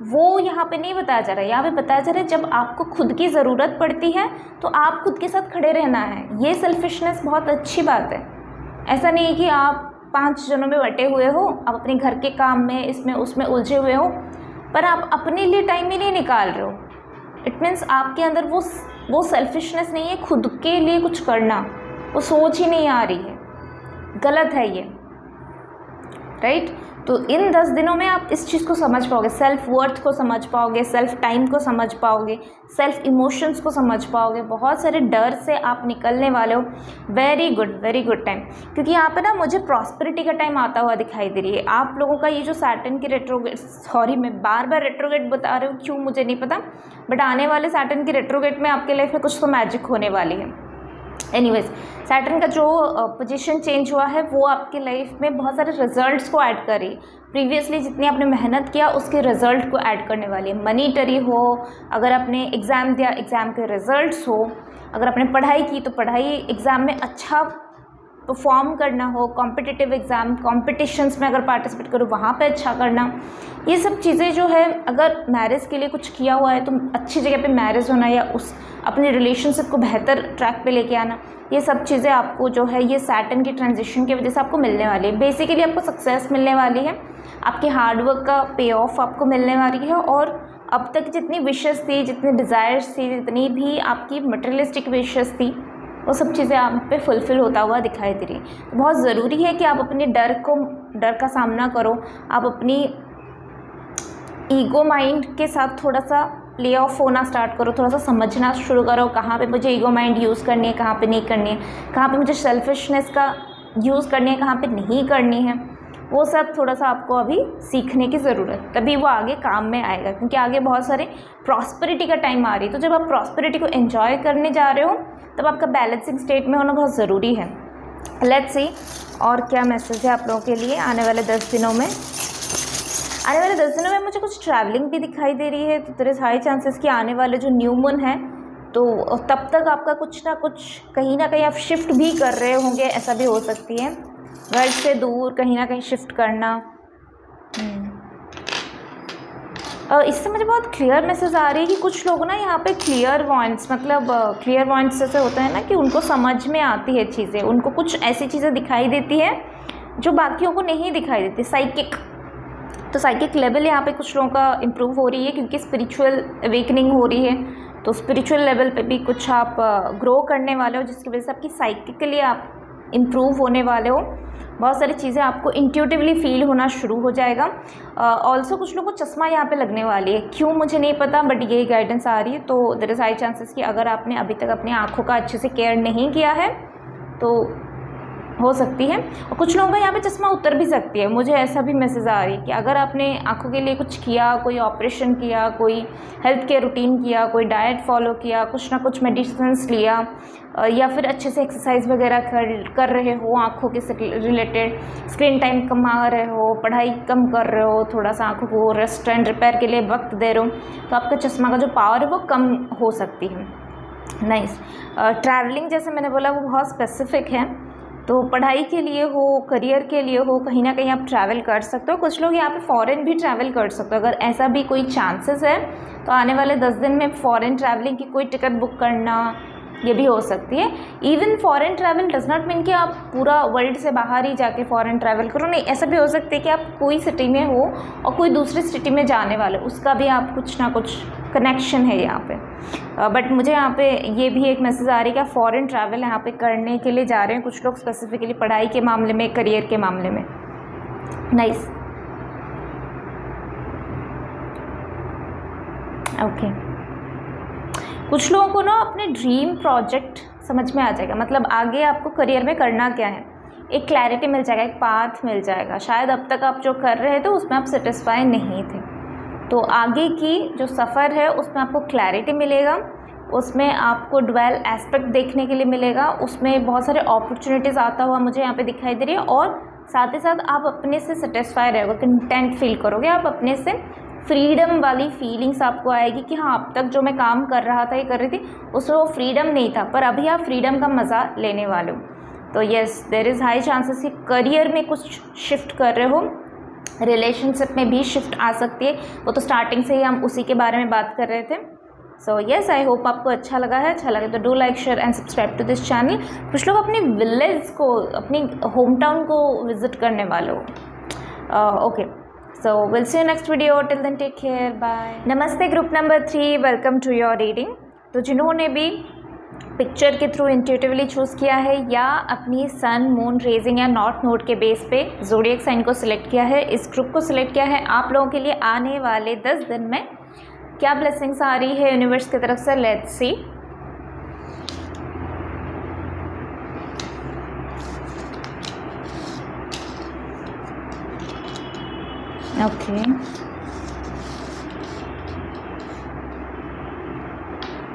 Speaker 1: वो यहाँ पे नहीं बताया जा रहा है। यहाँ पे बताया जा रहा है जब आपको खुद की ज़रूरत पड़ती है तो आप खुद के साथ खड़े रहना है। ये सेल्फिशनेस बहुत अच्छी बात है। ऐसा नहीं है कि आप 5 जनों में बटे हुए हो, आप अपने घर के काम में इसमें उसमें उलझे हुए हो, पर आप अपने लिए टाइम ही नहीं निकाल रहे हो। इट मीन्स आपके अंदर वो सेल्फिशनेस नहीं है, खुद के लिए कुछ करना, वो सोच ही नहीं आ रही है। गलत है ये, राइट। तो इन 10 दिनों में आप इस चीज़ को समझ पाओगे, सेल्फ वर्थ को समझ पाओगे, सेल्फ टाइम को समझ पाओगे, सेल्फ इमोशंस को समझ पाओगे, बहुत सारे डर से आप निकलने वाले हो। Very good time. क्योंकि यहाँ पे ना मुझे प्रॉस्पेरिटी का टाइम आता हुआ दिखाई दे रही है। आप लोगों का ये जो सैटर्न की रेट्रोगेट, सॉरी मैं बार बार रेट्रोगेट बता रही हूँ, क्यों मुझे नहीं पता, बट आने वाले सैटर्न की रेट्रोगेट में आपके लाइफ में कुछ तो मैजिक होने वाली है। एनीवेज, सैटर्न का जो पोजीशन चेंज हुआ है वो आपके लाइफ में बहुत सारे रिजल्ट्स को ऐड कर रही है। प्रीवियसली जितनी आपने मेहनत किया उसके रिजल्ट को ऐड करने वाली है। मनीटरी हो, अगर आपने एग्ज़ाम दिया एग्ज़ाम के रिजल्ट्स हो, अगर आपने पढ़ाई की तो पढ़ाई एग्ज़ाम में अच्छा परफॉर्म करना हो, कॉम्पिटिटिव एग्ज़ाम कॉम्पिटिशन्स में अगर पार्टिसिपेट करो वहाँ पे अच्छा करना, ये सब चीज़ें जो है, अगर मैरिज के लिए कुछ किया हुआ है तो अच्छी जगह पे मैरिज होना या उस अपने रिलेशनशिप को बेहतर ट्रैक पे लेके आना, ये सब चीज़ें आपको जो है ये सैटर्न की ट्रांजिशन की वजह से आपको मिलने वाली है। बेसिकली आपको सक्सेस मिलने वाली है, आपके हार्डवर्क का पे ऑफ आपको मिलने वाली है, और अब तक जितनी विशेस थी, जितनी डिज़ायर्स थी, जितनी भी आपकी मटेरियलिस्टिक विशेस थी, वो सब चीज़ें आप पे फुलफ़िल होता हुआ दिखाई दे रही है। तो बहुत ज़रूरी है कि आप अपने डर का सामना करो, आप अपनी ईगो माइंड के साथ थोड़ा सा प्ले ऑफ होना स्टार्ट करो, थोड़ा सा समझना शुरू करो कहाँ पे मुझे ईगो माइंड यूज़ करनी है, कहाँ पे नहीं करनी है, कहाँ पे मुझे सेल्फिशनेस का यूज़ करनी है, कहाँ पे नहीं करनी है। वो सब थोड़ा सा आपको अभी सीखने की ज़रूरत, तभी वो आगे काम में आएगा, क्योंकि आगे बहुत सारे प्रॉस्पेरिटी का टाइम आ रही है। तो जब आप प्रॉस्पेरिटी को एंजॉय करने जा रहे हो तब आपका बैलेंसिंग स्टेट में होना बहुत ज़रूरी है। लेट्स सी और क्या मैसेज है आप लोगों के लिए आने वाले 10 दिनों में। आने वाले 10 दिनों में मुझे कुछ ट्रैवलिंग भी दिखाई दे रही है, तो तेरे हाई चांसेस कि आने वाले जो न्यू मून है तो तब तक आपका कुछ ना कुछ कहीं ना कहीं आप शिफ्ट भी कर रहे होंगे, ऐसा भी हो सकती है। घर से दूर कहीं ना कहीं शिफ्ट करना। इससे मुझे बहुत क्लियर मैसेज आ रही है कि कुछ लोग ना यहाँ पे क्लियर वॉइंट्स, मतलब क्लियर वॉइंट्स जैसे होता है ना कि उनको समझ में आती है चीज़ें, उनको कुछ ऐसी चीज़ें दिखाई देती है जो बाकियों को नहीं दिखाई देती। साइकिक, तो साइकिक लेवल यहाँ पे कुछ लोगों का इम्प्रूव हो रही है, क्योंकि स्पिरिचुअल अवेकनिंग हो रही है, तो स्पिरिचुअल लेवल पे भी कुछ आप ग्रो करने वाले हो, जिसकी वजह से आपकी साइकिकली आप इम्प्रूव होने वाले हो। बहुत सारी चीज़ें आपको इंट्यूटिवली फील होना शुरू हो जाएगा। ऑल्सो कुछ लोगों को चश्मा यहाँ पे लगने वाली है, क्यों मुझे नहीं पता, बट ये गाइडेंस आ रही है। तो देयर इज़ हाई चांसेस कि अगर आपने अभी तक अपनी आँखों का अच्छे से केयर नहीं किया है तो हो सकती है। और कुछ लोगों का यहाँ पे चश्मा उतर भी सकती है। मुझे ऐसा भी मैसेज आ रही है कि अगर आपने आंखों के लिए कुछ किया, कोई ऑपरेशन किया, कोई हेल्थ केयर रूटीन किया, कोई डाइट फॉलो किया, कुछ ना कुछ मेडिसिन्स लिया, या फिर अच्छे से एक्सरसाइज वगैरह कर रहे हो, आँखों के रिलेटेड स्क्रीन टाइम कमा रहे हो, पढ़ाई कम कर रहे हो, थोड़ा सा आँखों को रेस्ट एंड रिपेयर के लिए वक्त दे रहे हो, तो आपका चश्मा का जो पावर है वो कम हो सकती है। नाइस। ट्रैवलिंग जैसे मैंने बोला वो बहुत स्पेसिफिक है, तो पढ़ाई के लिए हो, करियर के लिए हो, कहीं ना कहीं आप ट्रैवल कर सकते हो। कुछ लोग यहाँ पे फॉरेन भी ट्रैवल कर सकते हो। अगर ऐसा भी कोई चांसेस है तो आने वाले 10 दिन में फॉरेन ट्रैवलिंग की कोई टिकट बुक करना ये भी हो सकती है। Even foreign travel does not mean कि आप पूरा वर्ल्ड से बाहर ही जाके फॉरेन ट्रैवल करो, नहीं, ऐसा भी हो सकता है कि आप कोई सिटी में हो और कोई दूसरी सिटी में जाने वाले, उसका भी आप कुछ ना कुछ कनेक्शन है यहाँ पे। बट मुझे यहाँ पे ये भी एक मैसेज आ रही है कि आप फॉरेन ट्रैवल यहाँ पे करने के लिए जा रहे हैं, कुछ लोग स्पेसिफिकली पढ़ाई के मामले में, करियर के मामले में। Nice, okay. कुछ लोगों को ना अपने ड्रीम प्रोजेक्ट समझ में आ जाएगा, मतलब आगे आपको करियर में करना क्या है, एक क्लैरिटी मिल जाएगा, एक पाथ मिल जाएगा। शायद अब तक आप जो कर रहे थे उसमें आप सेटिस्फाई नहीं थे, तो आगे की जो सफ़र है उसमें आपको क्लैरिटी मिलेगा, उसमें आपको डुअल एस्पेक्ट देखने के लिए मिलेगा, उसमें बहुत सारे अपॉर्चुनिटीज़ आता हुआ मुझे यहाँ पे दिखाई दे रही है। और साथ ही साथ आप अपने से सेटिस्फाई रहोगे, कंटेंट फील करोगे, आप अपने से फ्रीडम वाली फीलिंग्स आपको आएगी कि हाँ, अब तक जो मैं काम कर रहा था, ये कर रही थी, उसमें वो फ्रीडम नहीं था, पर अभी आप फ्रीडम का मज़ा लेने वाले हो। तो yes, there is high chances कि करियर में कुछ शिफ्ट कर रहे हो, रिलेशनशिप में भी शिफ्ट आ सकती है। वो तो स्टार्टिंग से ही हम उसी के बारे में बात कर रहे थे। सो येस, आई होप आपको अच्छा लगा है। अच्छा लगे तो do like, share and subscribe to this channel. कुछ लोग अपनी विलेज को, अपनी होम टाउन को विजिट करने वाले हो। Okay, so will see you next video, till then take care, bye. नमस्ते group number 3, welcome to your reading. तो जिन्होंने भी पिक्चर के थ्रू इंट्यूटिवली चूज़ किया है या अपनी सन, मून, रेजिंग या नॉर्थ नोड के बेस पे ज़ोडिएक साइन को सिलेक्ट किया है, इस ग्रुप को सिलेक्ट किया है, आप लोगों के लिए आने वाले 10 दिन में क्या ब्लेसिंग्स आ रही है यूनिवर्स की तरफ से, लेट्स सी। Okay,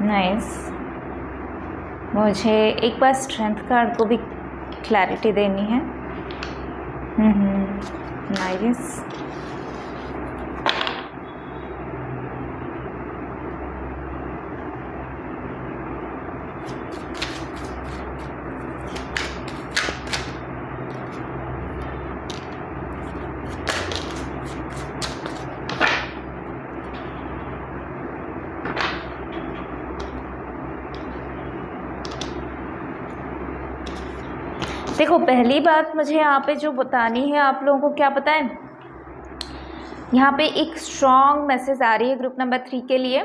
Speaker 1: nice. मुझे एक बार स्ट्रेंथ कार्ड को भी क्लैरिटी देनी है। नाइस, देखो, पहली बात मुझे यहाँ पे जो बतानी है आप लोगों को, क्या पता है, यहाँ पे एक स्ट्रॉन्ग मैसेज आ रही है ग्रुप नंबर 3 के लिए।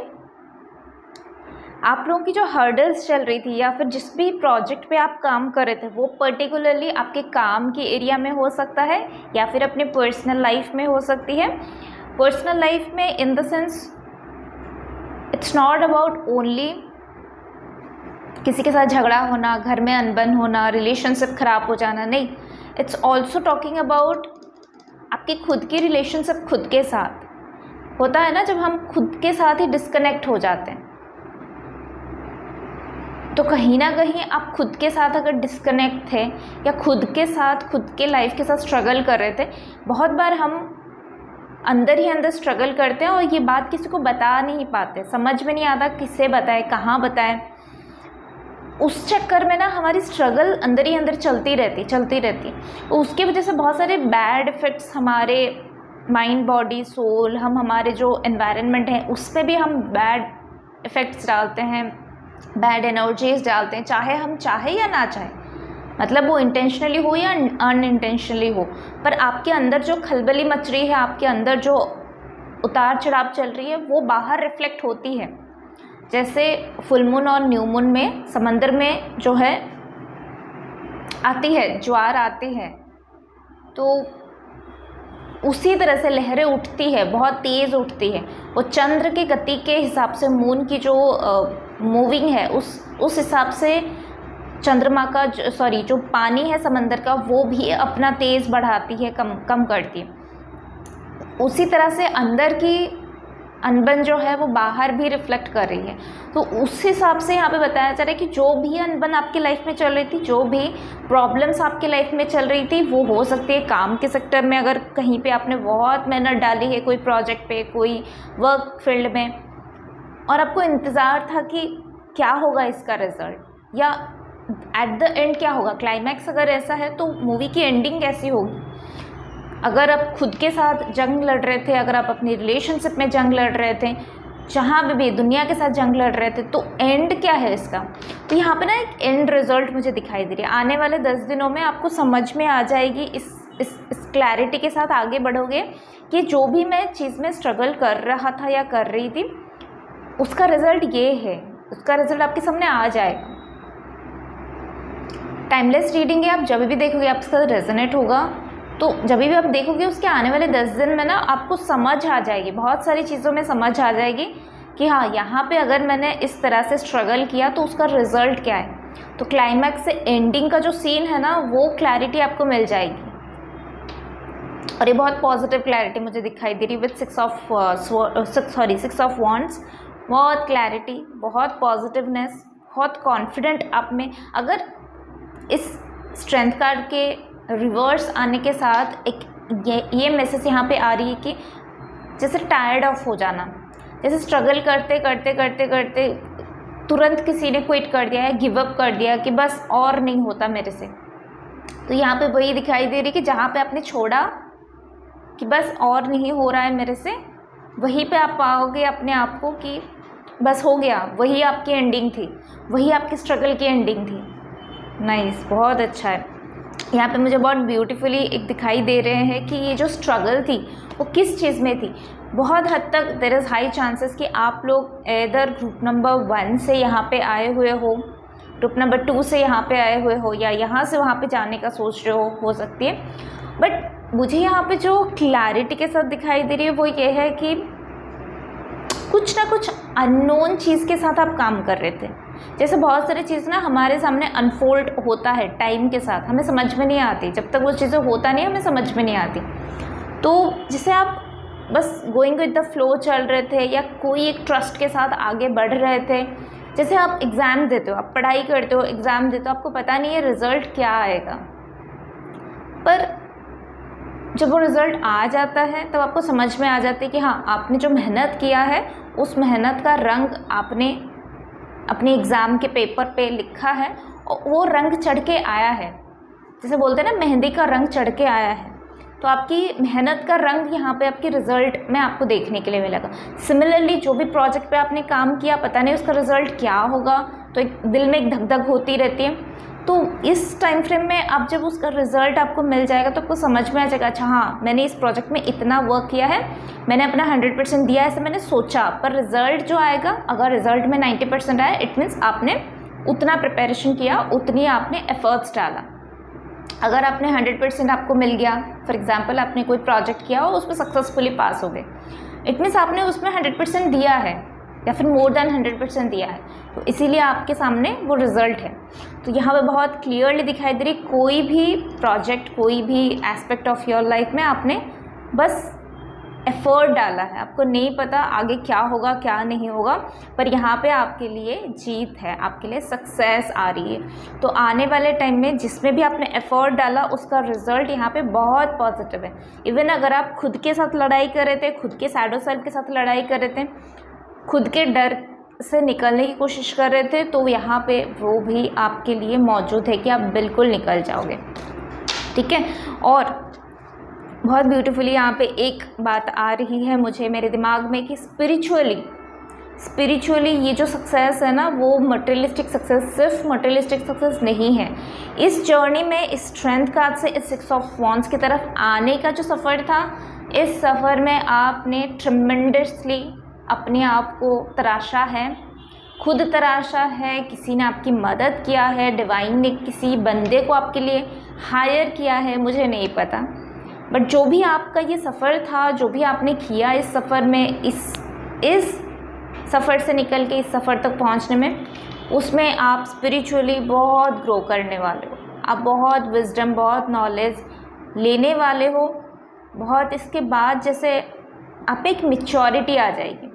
Speaker 1: आप लोगों की जो हर्डल्स चल रही थी या फिर जिस भी प्रोजेक्ट पे आप काम कर रहे थे, वो पर्टिकुलरली आपके काम के एरिया में हो सकता है या फिर अपने पर्सनल लाइफ में हो सकती है। पर्सनल लाइफ में in the sense it's not about only किसी के साथ झगड़ा होना, घर में अनबन होना, रिलेशनशिप ख़राब हो जाना, नहीं, इट्स ऑल्सो टॉकिंग अबाउट आपकी खुद की रिलेशनशिप खुद के साथ। होता है ना, जब हम खुद के साथ ही डिस्कनेक्ट हो जाते हैं, तो कहीं ना कहीं आप खुद के साथ अगर डिस्कनेक्ट थे या खुद के साथ, खुद के लाइफ के साथ स्ट्रगल कर रहे थे, बहुत बार हम अंदर ही अंदर स्ट्रगल करते हैं और ये बात किसी को बता नहीं पाते, समझ में नहीं आता किससे बताए, कहाँ बताए। उस चक्कर में ना हमारी स्ट्रगल अंदर ही अंदर चलती रहती। उसकी वजह से बहुत सारे बैड इफ़ेक्ट्स हमारे माइंड, बॉडी, सोल, हमारे जो एनवायरनमेंट है उस पर भी हम बैड इफ़ेक्ट्स डालते हैं, बैड एनर्जीज डालते हैं, चाहे हम चाहे या ना चाहे, मतलब वो इंटेंशनली हो या अनइंटेंशनली हो। पर आपके अंदर जो खलबली मच रही है, आपके अंदर जो उतार चढ़ाव चल रही है, वो बाहर रिफ्लेक्ट होती है। जैसे फुल मून और न्यू मून में समंदर में जो है आती है, ज्वार आती है, तो उसी तरह से लहरें उठती है, बहुत तेज़ उठती है। वो चंद्र की गति के हिसाब से, मून की जो मूविंग है उस हिसाब से चंद्रमा का जो पानी है समंदर का वो भी अपना तेज़ बढ़ाती है, कम करती है। उसी तरह से अंदर की अनबन जो है वो बाहर भी रिफ्लेक्ट कर रही है। तो उस हिसाब से यहाँ पे बताया जा रहा है कि जो भी अनबन आपकी लाइफ में चल रही थी, जो भी प्रॉब्लम्स आपकी लाइफ में चल रही थी, वो हो सकती है काम के सेक्टर में, अगर कहीं पे आपने बहुत मेहनत डाली है कोई प्रोजेक्ट पे, कोई वर्क फील्ड में, और आपको इंतज़ार था कि क्या होगा इसका रिज़ल्ट, या एट द एंड क्या होगा, क्लाइमैक्स अगर ऐसा है तो मूवी की एंडिंग कैसी होगी। अगर आप खुद के साथ जंग लड़ रहे थे, अगर आप अपनी रिलेशनशिप में जंग लड़ रहे थे, जहाँ भी दुनिया के साथ जंग लड़ रहे थे, तो एंड क्या है इसका। तो यहाँ पे ना एक एंड रिजल्ट मुझे दिखाई दे रही है। आने वाले 10 दिनों में आपको समझ में आ जाएगी, इस क्लैरिटी के साथ आगे बढ़ोगे कि जो भी मैं चीज़ में स्ट्रगल कर रहा था या कर रही थी, उसका रिज़ल्ट ये है, उसका रिज़ल्ट आपके सामने आ जाएगा। टाइमलेस रीडिंग है, आप जब भी देखोगे आपके साथ रेजोनेट होगा। तो जब भी आप देखोगे उसके आने वाले 10 दिन में ना आपको समझ आ जाएगी, बहुत सारी चीज़ों में समझ आ जाएगी कि हाँ, यहाँ पे अगर मैंने इस तरह से स्ट्रगल किया तो उसका रिज़ल्ट क्या है। तो क्लाइमैक्स से एंडिंग का जो सीन है ना, वो क्लैरिटी आपको मिल जाएगी, और ये बहुत पॉजिटिव क्लैरिटी मुझे दिखाई दे रही विद 6 ऑफ वॉन्ड्स। बहुत क्लैरिटी, बहुत पॉजिटिवनेस, बहुत कॉन्फिडेंट आप में। अगर इस स्ट्रेंथ कार्ड के रिवर्स आने के साथ एक ये मैसेज यहाँ पे आ रही है कि जैसे टायर्ड ऑफ हो जाना, जैसे स्ट्रगल करते करते करते करते तुरंत किसी ने क्विट कर दिया है, गिव अप कर दिया कि बस और नहीं होता मेरे से। तो यहाँ पे वही दिखाई दे रही कि जहाँ पे आपने छोड़ा कि बस और नहीं हो रहा है मेरे से, वहीं पे आप पाओगे अपने आप को कि बस हो गया, वही आपकी एंडिंग थी, वही आपकी स्ट्रगल की एंडिंग थी। नाइस, बहुत अच्छा है। यहाँ पे मुझे बहुत ब्यूटीफुली एक दिखाई दे रहे हैं कि ये जो स्ट्रगल थी वो किस चीज़ में थी। बहुत हद तक देयर इज़ हाई चांसेस कि आप लोग इधर ग्रुप नंबर 1 से यहाँ पे आए हुए हो, ग्रुप नंबर 2 से यहाँ पे आए हुए हो, या यहाँ से वहाँ पे जाने का सोच रहे हो सकती है। बट मुझे यहाँ पे जो क्लैरिटी के साथ दिखाई दे रही है वो ये है कि कुछ ना कुछ अननोन चीज़ के साथ आप काम कर रहे थे। जैसे बहुत सारी चीज़ ना हमारे सामने अनफोल्ड होता है टाइम के साथ, हमें समझ में नहीं आती, जब तक वो चीज़ें होता नहीं हमें समझ में नहीं आती। तो जैसे आप बस गोइंग विद द फ्लो चल रहे थे, या कोई एक ट्रस्ट के साथ आगे बढ़ रहे थे। जैसे आप एग्ज़ाम देते हो, आप पढ़ाई करते हो, एग्ज़ाम देते हो, आपको पता नहीं है रिज़ल्ट क्या आएगा, पर जब वो रिज़ल्ट आ जाता है तब आपको समझ में आ जाती है कि हाँ, आपने जो मेहनत किया है उस मेहनत का रंग आपने अपने एग्ज़ाम के पेपर पे लिखा है, और वो रंग चढ़ के आया है। जैसे बोलते हैं ना, मेहंदी का रंग चढ़ के आया है, तो आपकी मेहनत का रंग यहाँ पे आपके रिज़ल्ट में आपको देखने के लिए मिलेगा। सिमिलरली जो भी प्रोजेक्ट पे आपने काम किया, पता नहीं उसका रिज़ल्ट क्या होगा, तो एक दिल में एक धक धक होती रहती है। तो इस टाइम फ्रेम में आप जब उसका रिज़ल्ट आपको मिल जाएगा तो आपको समझ में आ जाएगा, अच्छा हाँ, मैंने इस प्रोजेक्ट में इतना वर्क किया है, मैंने अपना 100% दिया, ऐसे मैंने सोचा, पर रिज़ल्ट जो आएगा, अगर रिज़ल्ट में 90% आया, इट मीन्स आपने उतना प्रिपरेशन किया, उतनी आपने एफर्ट्स डाला। अगर आपने 100% आपको मिल गया, फॉर एग्जांपल आपने कोई प्रोजेक्ट किया और उसमें सक्सेसफुली पास हो गए, इट मीन्स आपने उसमें 100% दिया है, या फिर मोर देन 100% दिया है, तो इसीलिए आपके सामने वो रिज़ल्ट है। तो यहाँ पे बहुत क्लियरली दिखाई दे रही, कोई भी प्रोजेक्ट, कोई भी एस्पेक्ट ऑफ योर लाइफ में आपने बस एफर्ट डाला है, आपको नहीं पता आगे क्या होगा क्या नहीं होगा, पर यहाँ पे आपके लिए जीत है, आपके लिए सक्सेस आ रही है। तो आने वाले टाइम में जिसमें भी आपने एफर्ट डाला उसका रिज़ल्ट यहाँ पे बहुत पॉजिटिव है। इवन अगर आप खुद के साथ लड़ाई कर रहे थे, खुद के शैडो सेल्फ के साथ लड़ाई कर रहे थे, खुद के डर से निकलने की कोशिश कर रहे थे, तो यहाँ पे वो भी आपके लिए मौजूद है कि आप बिल्कुल निकल जाओगे, ठीक है। और बहुत ब्यूटीफुली यहाँ पे एक बात आ रही है मुझे मेरे दिमाग में कि स्पिरिचुअली ये जो सक्सेस है ना, वो मटेरियलिस्टिक सक्सेस, सिर्फ मटेरियलिस्टिक सक्सेस नहीं है। इस जर्नी में, इस स्ट्रेंथ कार्ड से इस 6 ऑफ वॉन्ड्स की तरफ आने का जो सफ़र था, इस सफ़र में आपने ट्रेमेंडसली अपने आप को तराशा है, खुद तराशा है, किसी ने आपकी मदद किया है, डिवाइन ने किसी बंदे को आपके लिए हायर किया है, मुझे नहीं पता, बट जो भी आपका ये सफ़र था, जो भी आपने किया इस सफ़र में, इस सफ़र से निकल के इस सफ़र तक पहुंचने में, उसमें आप स्पिरिचुअली बहुत ग्रो करने वाले हो, आप बहुत विजडम, बहुत नॉलेज लेने वाले हो, बहुत। इसके बाद जैसे आप एक मैच्योरिटी आ जाएगी।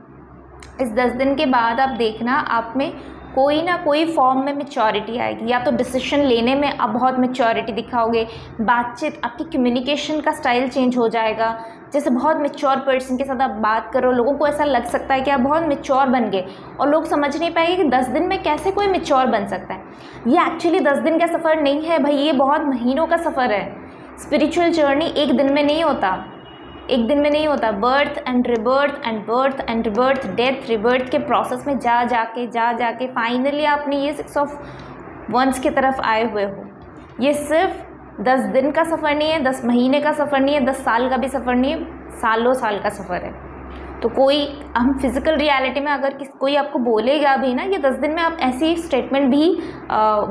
Speaker 1: इस 10 दिन के बाद आप देखना आप में कोई ना कोई फॉर्म में मैच्योरिटी आएगी। या तो डिसीजन लेने में आप बहुत मैच्योरिटी दिखाओगे, बातचीत, आपकी कम्युनिकेशन का स्टाइल चेंज हो जाएगा। जैसे बहुत मैच्योर पर्सन के साथ आप बात करो, लोगों को ऐसा लग सकता है कि आप बहुत मैच्योर बन गए, और लोग समझ नहीं पाएंगे कि 10 दिन में कैसे कोई मैच्योर बन सकता है। ये एक्चुअली 10 दिन का सफ़र नहीं है भाई, ये बहुत महीनों का सफ़र है। स्पिरिचुअल जर्नी एक दिन में नहीं होता, एक दिन में नहीं होता। Birth and rebirth and birth and rebirth, death, rebirth के प्रोसेस में जा जाके फाइनली आपने ये 6 ऑफ वंस की तरफ आए हुए हो। ये सिर्फ 10 दिन का सफ़र नहीं है, 10 महीने का सफ़र नहीं है, 10 साल का भी सफ़र नहीं है, सालों साल का सफ़र है। तो कोई हम फिज़िकल रियलिटी में अगर कोई आपको बोलेगा भी ना, ये 10 दिन में आप ऐसी स्टेटमेंट भी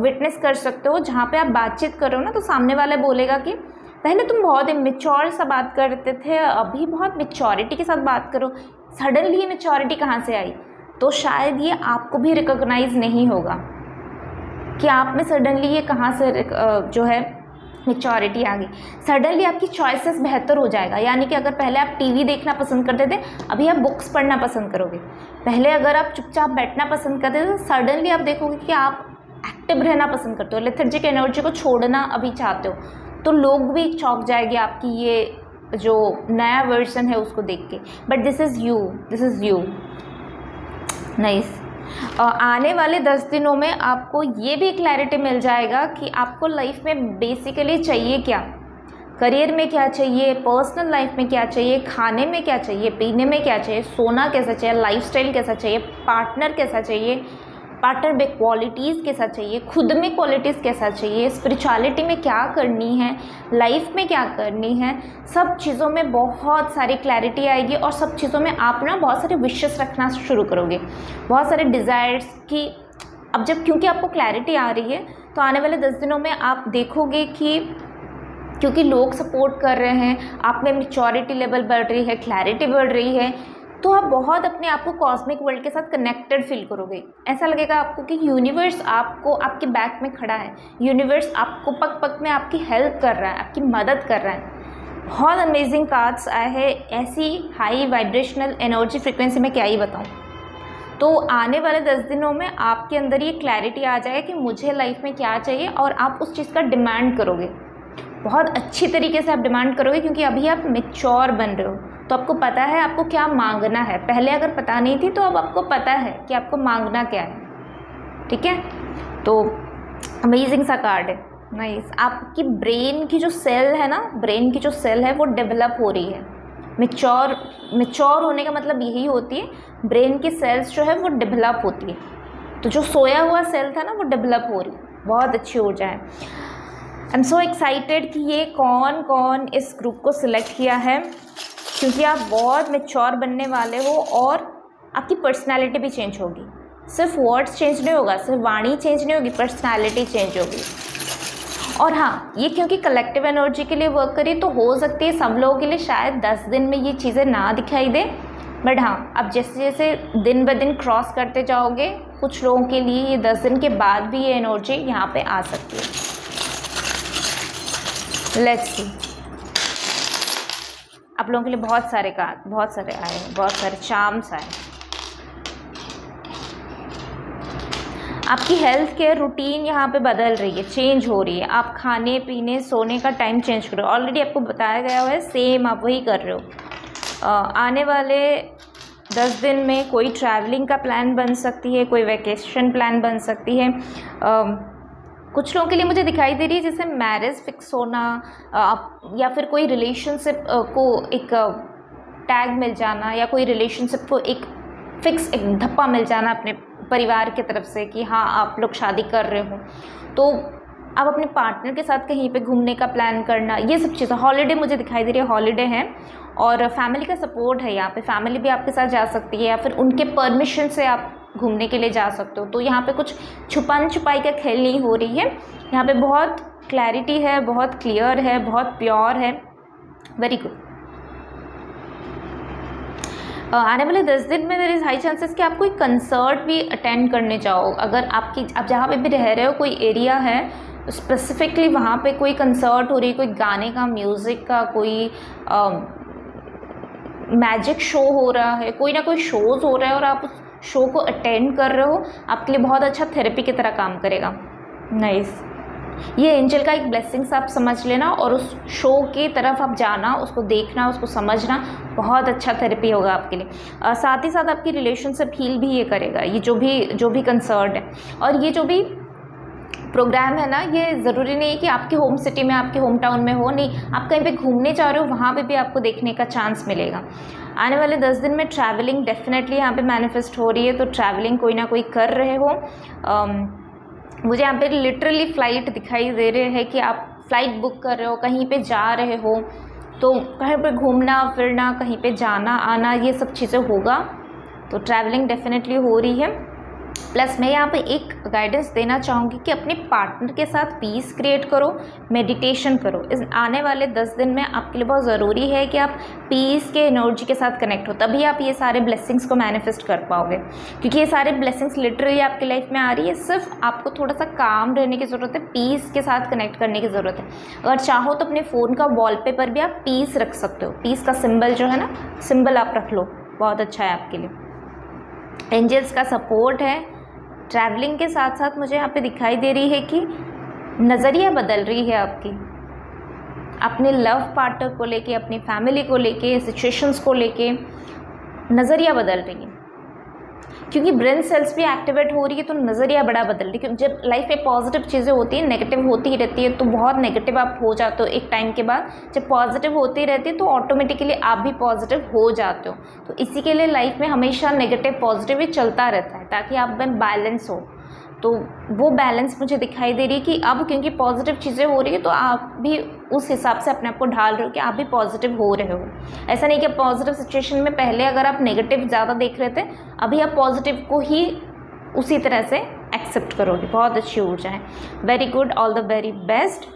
Speaker 1: विटनेस कर सकते हो जहाँ पे आप बातचीत करो ना, तो सामने वाला बोलेगा कि पहले तुम बहुत इमेच्योर सा बात करते थे, अभी बहुत मैच्योरिटी के साथ बात करो, सडनली ये मैच्योरिटी कहाँ से आई। तो शायद ये आपको भी रिकॉग्नाइज नहीं होगा कि आप में सडनली ये कहाँ से जो है मैच्योरिटी आ गई। सडनली आपकी चॉइसेस बेहतर हो जाएगा। यानी कि अगर पहले आप टीवी देखना पसंद करते थे, अभी आप बुक्स पढ़ना पसंद करोगे। पहले अगर आप चुपचाप बैठना पसंद करते थे, तो सडनली आप देखोगे कि आप एक्टिव रहना पसंद करते हो, लेथर्जिक एनर्जी को छोड़ना अभी चाहते हो। तो लोग भी चौंक जाएंगे आपकी ये जो नया वर्जन है उसको देख के। But this is you, this is you. Nice. आने वाले 10 दिनों में आपको ये भी क्लैरिटी मिल जाएगा कि आपको लाइफ में बेसिकली चाहिए क्या, करियर में क्या चाहिए, पर्सनल लाइफ में क्या चाहिए, खाने में क्या चाहिए, पीने में क्या चाहिए, सोना कैसा चाहिए, लाइफस्टाइल कैसा चाहिए, पार्टनर कैसा चाहिए, पार्टनर में क्वालिटीज़ कैसा चाहिए, खुद में क्वालिटीज़ कैसा चाहिए, स्पिरिचुअलिटी में क्या करनी है, लाइफ में क्या करनी है। सब चीज़ों में बहुत सारी क्लैरिटी आएगी, और सब चीज़ों में आप ना बहुत सारे विशेस रखना शुरू करोगे, बहुत सारे डिज़ायर्स की। अब जब क्योंकि आपको क्लैरिटी आ रही है, तो आने वाले 10 दिनों में आप देखोगे कि क्योंकि लोग सपोर्ट कर रहे हैं, आप में मैच्योरिटी लेवल बढ़ रही है, क्लैरिटी बढ़ रही है, तो आप बहुत अपने आप को कॉस्मिक वर्ल्ड के साथ कनेक्टेड फील करोगे। ऐसा लगेगा आपको कि यूनिवर्स आपको आपके बैक में खड़ा है, यूनिवर्स आपको पग पग में आपकी हेल्प कर रहा है, आपकी मदद कर रहा है। बहुत अमेजिंग कार्ड्स आए हैं। ऐसी हाई वाइब्रेशनल एनर्जी फ्रिक्वेंसी में क्या ही बताऊँ। तो आने वाले 10 दिनों में आपके अंदर ये क्लैरिटी आ जाए कि मुझे लाइफ में क्या चाहिए, और आप उस चीज़ का डिमांड करोगे। बहुत अच्छी तरीके से आप डिमांड करोगे, क्योंकि अभी आप मैच्योर बन रहे हो, तो आपको पता है आपको क्या मांगना है। पहले अगर पता नहीं थी, तो अब आपको पता है कि आपको मांगना क्या है। ठीक है, तो अमेजिंग सा कार्ड है। नाइस। आपकी ब्रेन की जो सेल है ना, ब्रेन की जो सेल है वो डेवलप हो रही है। मैच्योर होने का मतलब यही होती है, ब्रेन की सेल्स जो है वो डेवलप होती है। तो जो सोया हुआ सेल था ना, वो डेवलप हो रही है। बहुत अच्छी ऊर्जा है। आई एम सो एक्साइटेड कि ये कौन कौन इस ग्रुप को सिलेक्ट किया है, क्योंकि आप बहुत मैच्योर बनने वाले हो, और आपकी पर्सनालिटी भी चेंज होगी। सिर्फ वर्ड्स चेंज नहीं होगा, सिर्फ वाणी चेंज नहीं होगी, पर्सनालिटी चेंज होगी। और हाँ, ये क्योंकि कलेक्टिव एनर्जी के लिए वर्क करी, तो हो सकती है सब लोगों के लिए शायद 10 दिन में ये चीज़ें ना दिखाई दे। बट हाँ, अब जैसे जैसे दिन ब दिन क्रॉस करते जाओगे, कुछ लोगों के लिए ये 10 दिन के बाद भी ये एनर्जी यहाँ पे आ सकती है। Let's see. आप लोगों के लिए बहुत सारे कार्ड, बहुत सारे आए हैं, बहुत सारे चार्म्स आए। आपकी हेल्थ केयर रूटीन यहाँ पे बदल रही है, चेंज हो रही है। आप खाने पीने सोने का टाइम चेंज कर रहे हो। ऑलरेडी आपको बताया गया है, सेम आप वही कर रहे हो। आने वाले 10 दिन में कोई ट्रैवलिंग का प्लान बन सकती है, कोई वैकेशन प्लान बन सकती है। कुछ लोगों के लिए मुझे दिखाई दे रही है जैसे मैरिज फिक्स होना, या फिर कोई रिलेशनशिप को एक टैग मिल जाना, या कोई रिलेशनशिप को एक फिक्स एक धप्पा मिल जाना अपने परिवार की तरफ से कि हाँ आप लोग शादी कर रहे हो। तो आप अपने पार्टनर के साथ कहीं पे घूमने का प्लान करना, ये सब चीज़ें। हॉलीडे मुझे दिखाई दे रही है, हॉलीडे है, और फैमिली का सपोर्ट है यहाँ पे। फैमिली भी आपके साथ जा सकती है, या फिर उनके परमिशन से आप घूमने के लिए जा सकते हो। तो यहाँ पे कुछ छुपन छुपाई का खेल नहीं हो रही है। यहाँ पे बहुत क्लैरिटी है, बहुत क्लियर है, बहुत प्योर है। Very good. आने वाले 10 दिन में देयर इज़ हाई चांसेस कि आप कोई कंसर्ट भी अटेंड करने जाओ। अगर आप जहाँ पे भी रह रहे हो कोई एरिया है स्पेसिफिकली वहाँ पे कोई कंसर्ट हो रही है, कोई गाने का, म्यूज़िक का, कोई मैजिक शो हो रहा है, कोई ना कोई शोज़ हो रहा है और आप उस शो को अटेंड कर रहे हो, आपके लिए बहुत अच्छा थेरेपी की तरह काम करेगा। नाइस। ये एंजल का एक ब्लेसिंग्स आप समझ लेना और उस शो की तरफ आप जाना, उसको देखना, उसको समझना, बहुत अच्छा थेरेपी होगा आपके लिए। साथ ही साथ आपकी रिलेशनशिप हील भी ये करेगा, ये जो भी कंसर्ट है। और ये जो भी प्रोग्राम है ना, ये ज़रूरी नहीं है कि आपकी होम सिटी में, आपके होम टाउन में हो, नहीं, आप कहीं पे घूमने जा रहे हो वहाँ पे भी आपको देखने का चांस मिलेगा। आने वाले 10 दिन में ट्रैवलिंग डेफिनेटली यहाँ पे मैनिफेस्ट हो रही है, तो ट्रैवलिंग कोई ना कोई कर रहे हो। मुझे यहाँ पे लिटरली फ़्लाइट दिखाई दे रहे हैं कि आप फ़्लाइट बुक कर रहे हो, कहीं पे जा रहे हो, तो कहीं पे घूमना फिरना, कहीं पे जाना आना, ये सब चीज़ें होगा। तो ट्रैवलिंग डेफिनेटली हो रही है। प्लस मैं यहाँ पे एक गाइडेंस देना चाहूँगी कि अपने पार्टनर के साथ पीस क्रिएट करो, मेडिटेशन करो। इस आने वाले 10 दिन में आपके लिए बहुत ज़रूरी है कि आप पीस के एनर्जी के साथ कनेक्ट हो, तभी आप ये सारे ब्लेसिंग्स को मैनिफेस्ट कर पाओगे। क्योंकि ये सारे ब्लेसिंग्स लिटरली आपकी लाइफ में आ रही है, सिर्फ आपको थोड़ा सा काम रहने की ज़रूरत है, पीस के साथ कनेक्ट करने की ज़रूरत है। अगर चाहो तो अपने फ़ोन का वॉलपेपर भी आप पीस रख सकते हो, पीस का सिंबल जो है ना, सिंबल आप रख लो, बहुत अच्छा है आपके लिए। एंजल्स का सपोर्ट है। ट्रैवलिंग के साथ साथ मुझे यहाँ पे दिखाई दे रही है कि नज़रिया बदल रही है आपकी, अपने लव पार्टनर को लेके, अपनी फैमिली को लेके, सिचुएशंस को लेके नज़रिया बदल रही है। क्योंकि ब्रेन सेल्स भी एक्टिवेट हो रही है, तो नज़रिया बड़ा बदल रही है। क्योंकि जब लाइफ में पॉजिटिव चीज़ें होती हैं, नेगेटिव होती ही रहती है, तो बहुत नेगेटिव आप हो जाते हो एक टाइम के बाद। जब पॉजिटिव होती रहती है तो ऑटोमेटिकली आप भी पॉजिटिव हो जाते हो। तो इसी के लिए लाइफ में हमेशा नेगेटिव पॉजिटिव ही चलता रहता है, ताकि आप में बैलेंस हो। तो वो बैलेंस मुझे दिखाई दे रही है कि अब क्योंकि पॉजिटिव चीज़ें हो रही है, तो आप भी उस हिसाब से अपने आप को ढाल रहे हो कि आप भी पॉजिटिव हो रहे हो। ऐसा नहीं कि पॉजिटिव सिचुएशन में पहले अगर आप नेगेटिव ज़्यादा देख रहे थे, अभी आप पॉजिटिव को ही उसी तरह से एक्सेप्ट करोगे। बहुत अच्छी ऊर्जा है। Very good, all the very best.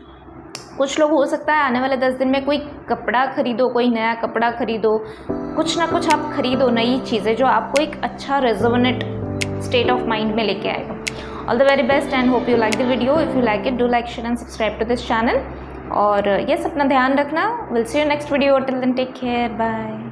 Speaker 1: कुछ लोग हो सकता है आने वाले 10 दिन में कोई कपड़ा खरीदो, कोई नया कपड़ा खरीदो, कुछ ना कुछ आप खरीदो, नई चीज़ें जो आपको एक अच्छा रेजोनेट स्टेट ऑफ माइंड में लेके आएगा। All the very best and hope you like the video. If you like it, do like, share and subscribe to this channel. और yes, अपना ध्यान रखना. We'll see you next video. Till then, take care. Bye.